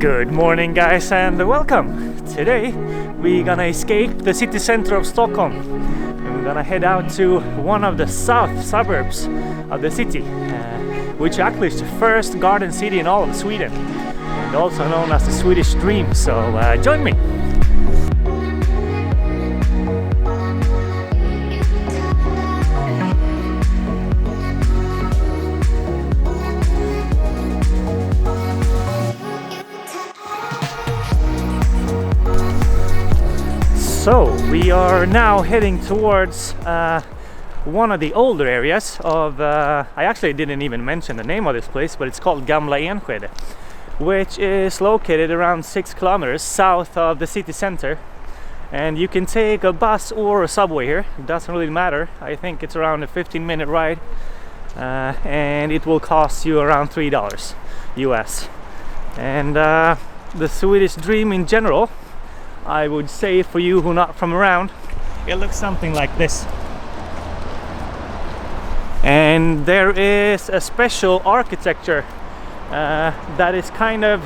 Good morning, guys, and welcome. Today we're gonna escape the city center of Stockholm and we're gonna head out to one of the south suburbs of the city, which actually is the first garden city in all of Sweden and also known as the Swedish Dream. So join me. So we are now heading towards one of the older areas of, I actually didn't even mention the name of this place, but it's called Gamla Enskede, which is located around 6 kilometers south of the city center. And you can take a bus or a subway here, it doesn't really matter. I think it's around a 15-minute ride, and it will cost you around $3 US. And the Swedish Dream in general, I would say, for you who are not from around, it looks something like this. And there is a special architecture that is kind of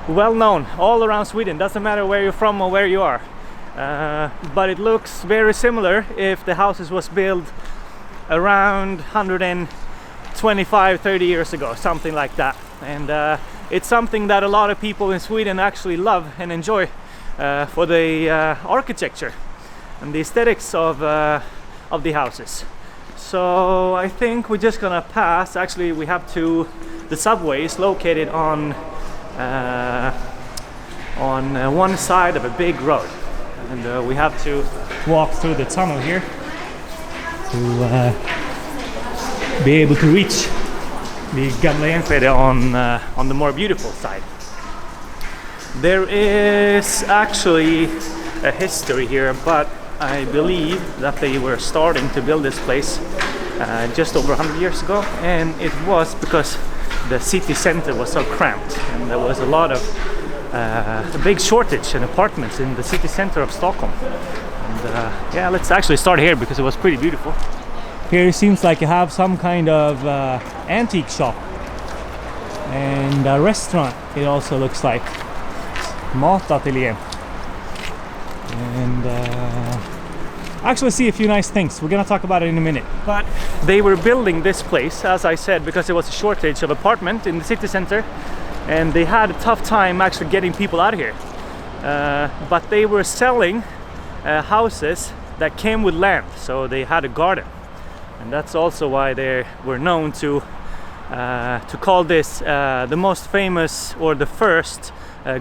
well known all around Sweden. Doesn't matter where you're from or where you are, but it looks very similar if the houses was built around 125-30 years ago, something like that. And it's something that a lot of people in Sweden actually love and enjoy for the architecture and the aesthetics of the houses. So I think we're just gonna pass. Actually, we have to. The subway is located on one side of a big road, and we have to walk through the tunnel here to be able to reach the Gamla Enskede on the more beautiful side. There is actually a history here, but I believe that they were starting to build this place just over 100 years ago, and it was because the city center was so cramped and there was a lot of a big shortage in apartments in the city center of Stockholm. And yeah, let's actually start here because it was pretty beautiful. Here it seems like you have some kind of antique shop and a restaurant, it also looks like. Matateljé, and actually see a few nice things. We're gonna talk about it in a minute. But they were building this place, as I said, because there was a shortage of apartment in the city center, and they had a tough time actually getting people out of here. But they were selling houses that came with land, so they had a garden, and that's also why they were known to call this the most famous or the first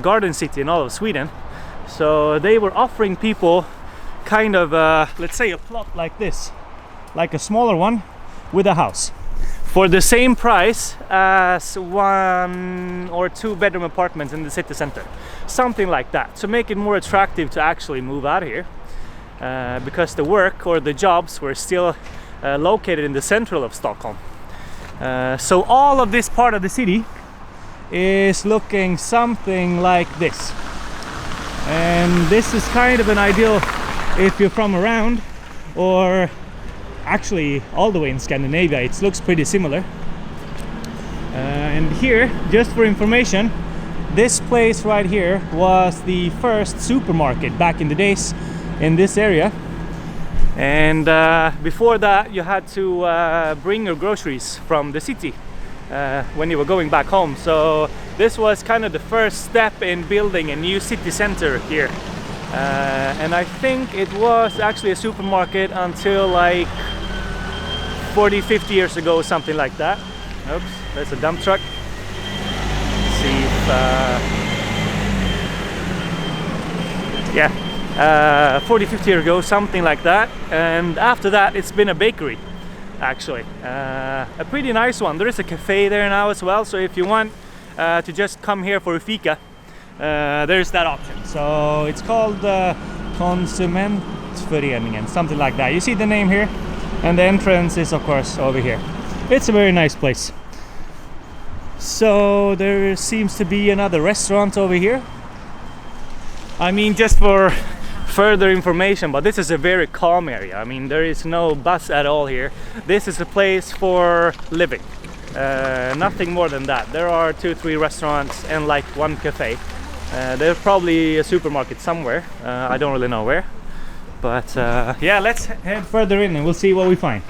garden city in all of Sweden. So they were offering people kind of let's say a plot like this, like a smaller one with a house, for the same price as 1 or 2 bedroom apartments in the city center, something like that, to make it more attractive to actually move out of here, because the work or the jobs were still located in the central of Stockholm. So all of this part of the city is looking something like this, and this is kind of an ideal if you're from around, or actually all the way in Scandinavia. It looks pretty similar. And here, just for information, this place right here was the first supermarket back in the days in this area, and before that you had to bring your groceries from the city when you were going back home. So this was kind of the first step in building a new city center here, and I think it was actually a supermarket until like 40-50 years ago, something like that. Oops, there's a dump truck. Let's see if yeah, 40-50 years ago, something like that. And after that it's been a bakery, actually, a pretty nice one. There is a cafe there now as well, so if you want to just come here for a fika, there's that option. So it's called Konsumentföreningen, something like that. You see the name here, and the entrance is of course over here. It's a very nice place. So there seems to be another restaurant over here. I mean, just for further information, but this is a very calm area. I mean, there is no bus at all here. This is a place for living. Nothing more than that. There are 2-3 restaurants and like one cafe. There's probably a supermarket somewhere. I don't really know where. But yeah, let's head further in and we'll see what we find.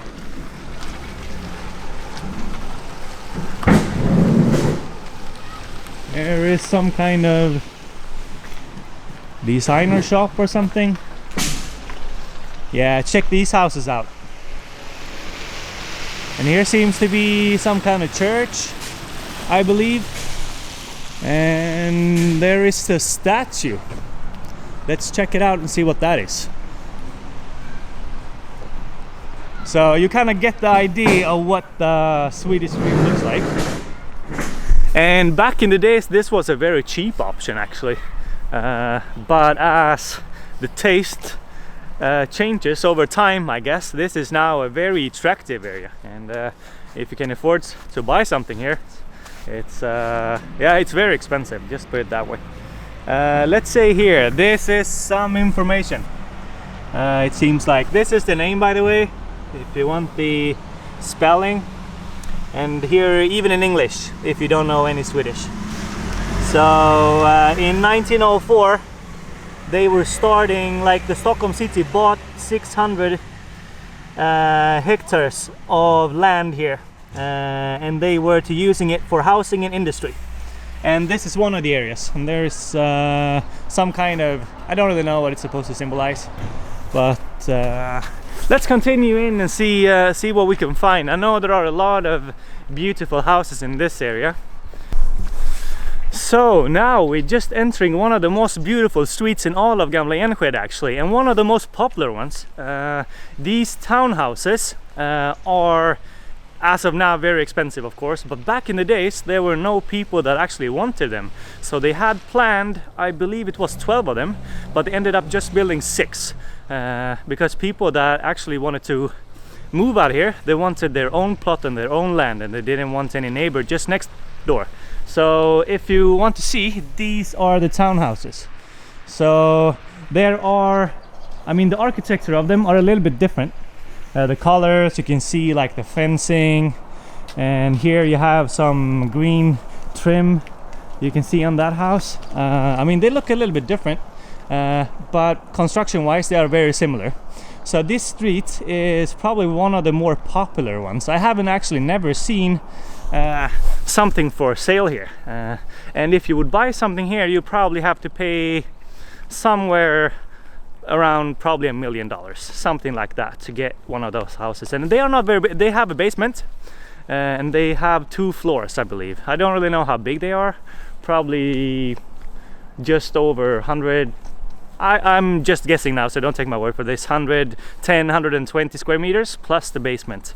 There is some kind of designer shop or something. Yeah, check these houses out. And here seems to be some kind of church, I believe. And there is a statue. Let's check it out and see what that is. So you kind of get the idea of what the Swedish dream looks like. And back in the days this was a very cheap option actually. But as the taste changes over time, I guess this is now a very attractive area. And if you can afford to buy something here, it's yeah, it's very expensive, just put it that way. Let's say here, this is some information. It seems like this is the name, by the way, if you want the spelling, and here even in English if you don't know any Swedish. So in 1904 they were starting, like the Stockholm City bought 600 hectares of land here, and they were to using it for housing and industry. And this is one of the areas, and there's some kind of, I don't really know what it's supposed to symbolize, but let's continue in and see what we can find. I know there are a lot of beautiful houses in this area. So now we're just entering one of the most beautiful streets in all of Gamla Enskede actually, and one of the most popular ones. These townhouses are as of now very expensive, of course, but back in the days there were no people that actually wanted them. So they had planned, I believe it was 12 of them, but they ended up just building 6 because people that actually wanted to move out here, they wanted their own plot and their own land, and they didn't want any neighbor just next door. So if you want to see, these are the townhouses. So there are, I mean, the architecture of them are a little bit different. The colors, you can see like the fencing, and here you have some green trim you can see on that house. I mean, they look a little bit different, but construction wise they are very similar. So this street is probably one of the more popular ones. I haven't actually never seen something for sale here, and if you would buy something here you probably have to pay somewhere around probably $1 million, something like that, to get one of those houses. And they are not very big. They have a basement and they have 2 floors, I believe. I don't really know how big they are, probably just over 100. I'm just guessing now, so don't take my word for this. 110, 120 square meters plus the basement.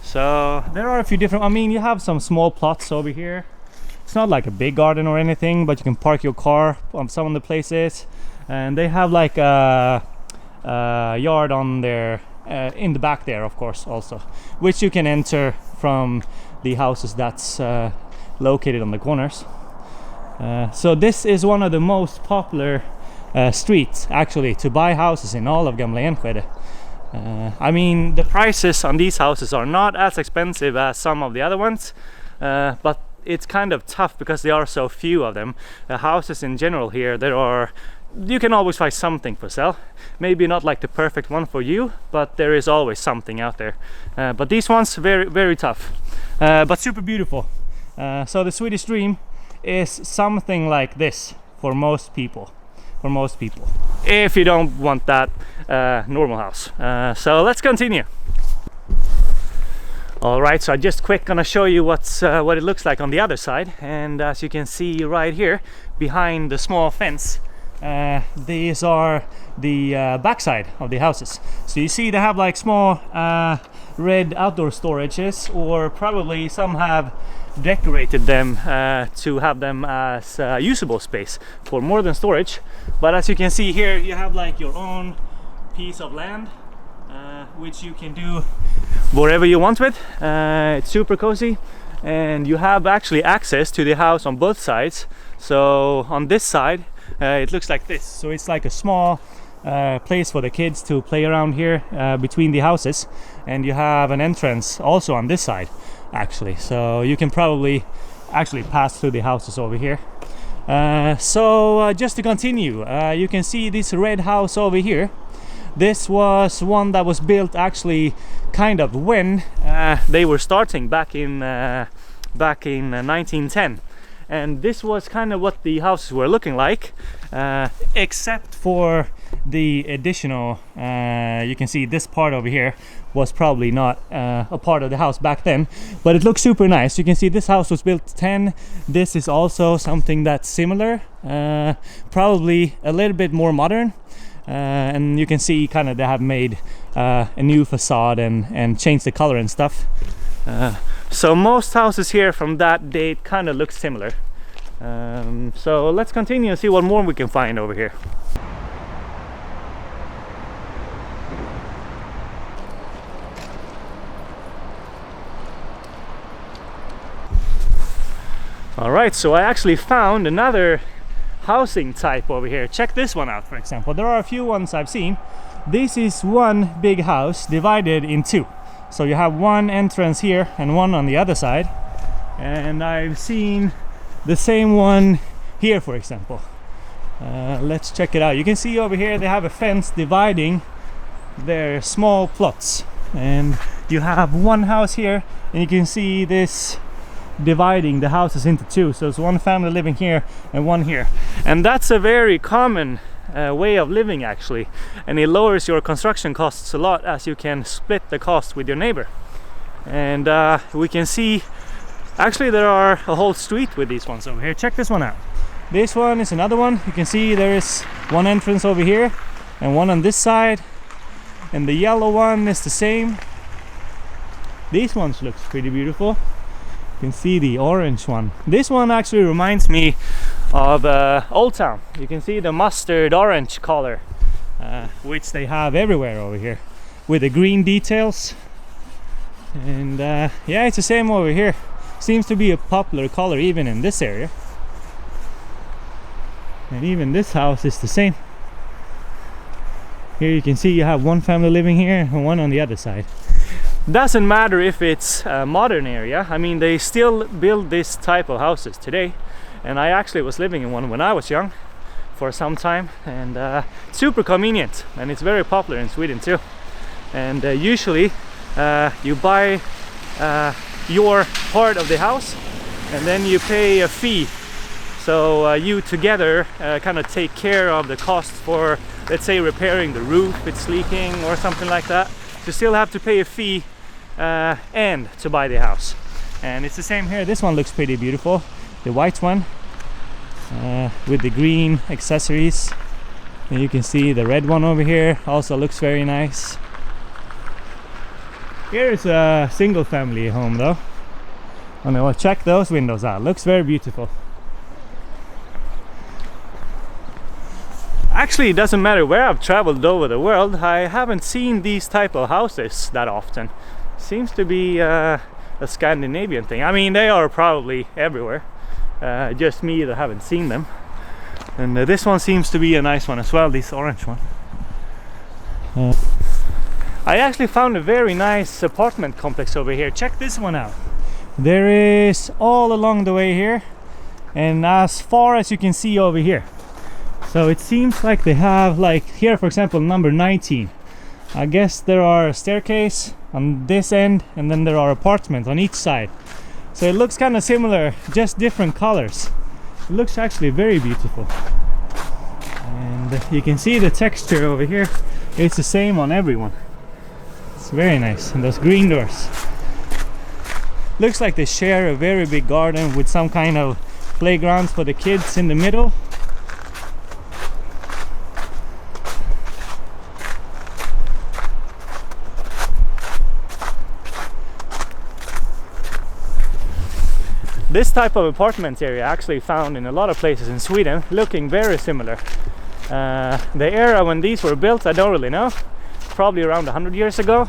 So there are a few different, I mean, you have some small plots over here. It's not like a big garden or anything, but you can park your car on some of the places. And they have like a yard on there, in the back there, of course, also, which you can enter from the houses that's located on the corners. So this is one of the most popular streets actually to buy houses in all of Gamla Enskede. I mean, the prices on these houses are not as expensive as some of the other ones, but it's kind of tough because there are so few of them. Houses in general here, you can always find something for sale. Maybe not like the perfect one for you, but there is always something out there. But these ones very, very tough, but super beautiful. So the Swedish dream is something like this for most people. If you don't want that normal house. So let's continue. Alright, so I just quick gonna show you what it looks like on the other side. And as you can see right here behind the small fence, these are the backside of the houses. So you see they have like small red outdoor storages, or probably some have decorated them to have them as usable space for more than storage. But as you can see here, you have like your own piece of land, which you can do whatever you want with. It's super cozy, and you have actually access to the house on both sides. So on this side it looks like this, so it's like a small place for the kids to play around here between the houses, and you have an entrance also on this side actually, so you can probably actually pass through the houses over here. So just to continue, you can see this red house over here. This was one that was built actually kind of when they were starting back in 1910, and this was kind of what the houses were looking like, except for the additional, you can see this part over here was probably not a part of the house back then, but it looks super nice. You can see this house was built 10. This is also something that's similar, probably a little bit more modern, and you can see kind of they have made a new facade and changed the color and stuff. So most houses here from that date kind of look similar. So let's continue and see what more we can find over here. Alright, so I actually found another housing type over here. Check this one out, for example. There are a few ones I've seen. This is one big house divided in two. So you have one entrance here and one on the other side. And I've seen the same one here, for example. Let's check it out. You can see over here they have a fence dividing their small plots. And you have one house here, and you can see this dividing the houses into two, so it's one family living here and one here, and that's a very common way of living actually, and it lowers your construction costs a lot as you can split the cost with your neighbor. And we can see actually there are a whole street with these ones over here. Check this one out. This one is another one. You can see there is one entrance over here and one on this side, and the yellow one is the same. These ones looks pretty beautiful. You can see the orange one. This one actually reminds me of Old Town. You can see the mustard orange color, which they have everywhere over here, with the green details. And yeah, it's the same over here. Seems to be a popular color even in this area. And even this house is the same. Here you can see you have one family living here and one on the other side. Doesn't matter if it's a modern area. I mean, they still build this type of houses today, and I actually was living in one when I was young for some time, and super convenient, and it's very popular in Sweden too. And usually you buy your part of the house and then you pay a fee, so you together kind of take care of the cost for, let's say, repairing the roof if it's leaking or something like that. You still have to pay a fee and to buy the house. And it's the same here. This one looks pretty beautiful, the white one with the green accessories. And you can see the red one over here also looks very nice. Here's a single family home though. And I will check those windows out. Looks very beautiful. Actually, it doesn't matter where I've traveled over the world, I haven't seen these type of houses that often. Seems to be a Scandinavian thing. I mean, they are probably everywhere, just me that haven't seen them. And this one seems to be a nice one as well, this orange one. I actually found a very nice apartment complex over here. Check this one out. There is all along the way here, and as far as you can see over here. So it seems like they have, like here for example, number 19. I guess there are a staircase on this end, and then there are apartments on each side. So it looks kind of similar, just different colors. It looks actually very beautiful. And you can see the texture over here. It's the same on everyone. It's very nice. And those green doors. Looks like they share a very big garden with some kind of playgrounds for the kids in the middle. This type of apartment area actually found in a lot of places in Sweden, looking very similar. The era when these were built, I don't really know, probably around 100 years ago,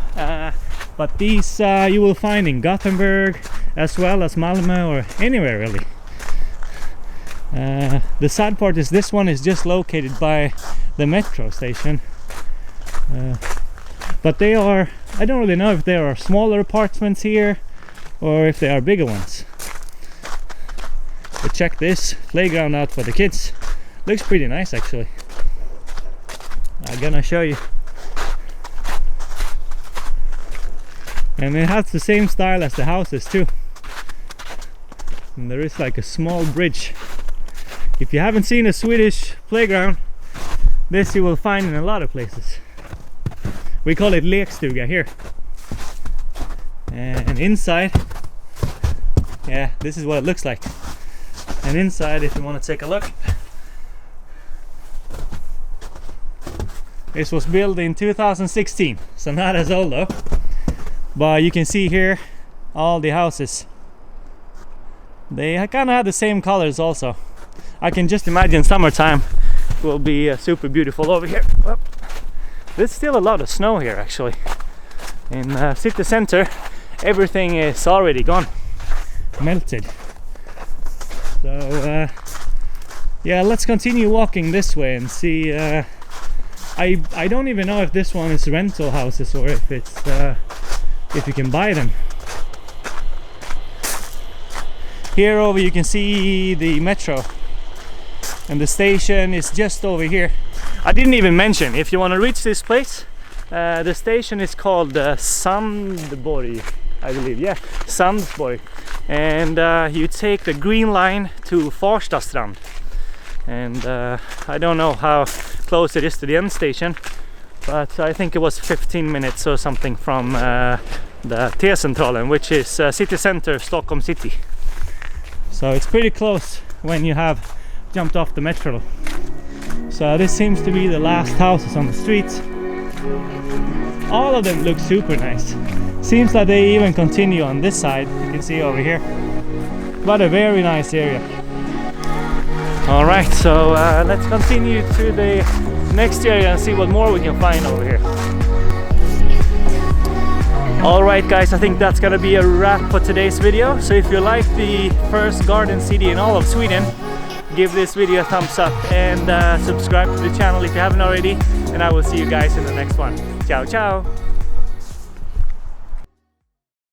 but these you will find in Gothenburg as well as Malmö, or anywhere really. The sad part is this one is just located by the metro station, but they are, I don't really know if there are smaller apartments here or if they are bigger ones. But check this playground out for the kids. Looks pretty nice actually. I'm gonna show you. And it has the same style as the houses too. And there is like a small bridge. If you haven't seen a Swedish playground, this you will find in a lot of places. We call it lekstuga here. And inside, yeah, this is what it looks like. And inside, if you want to take a look, this was built in 2016, so not as old though. But you can see here all the houses. They kind of have the same colors also. I can just imagine summertime will be super beautiful over here. Well, there's still a lot of snow here actually. In city center, everything is already gone, melted. So yeah, let's continue walking this way and see. I don't even know if this one is rental houses or if it's if you can buy them. Here over you can see the metro, and the station is just over here. I didn't even mention, if you want to reach this place, the station is called Sandborg, I believe. Yeah, Sandborg. And you take the green line to Farstastrand. And I don't know how close it is to the end station, but I think it was 15 minutes or something from the T-centralen, which is city center Stockholm City. So it's pretty close when you have jumped off the metro. So this seems to be the last houses on the street. All of them look super nice. Seems like they even continue on this side, you can see over here. But a very nice area. Alright, so let's continue to the next area and see what more we can find over here. Alright guys, I think that's gonna be a wrap for today's video. So if you like the first garden city in all of Sweden, give this video a thumbs up and subscribe to the channel if you haven't already. And I will see you guys in the next one. Ciao, ciao!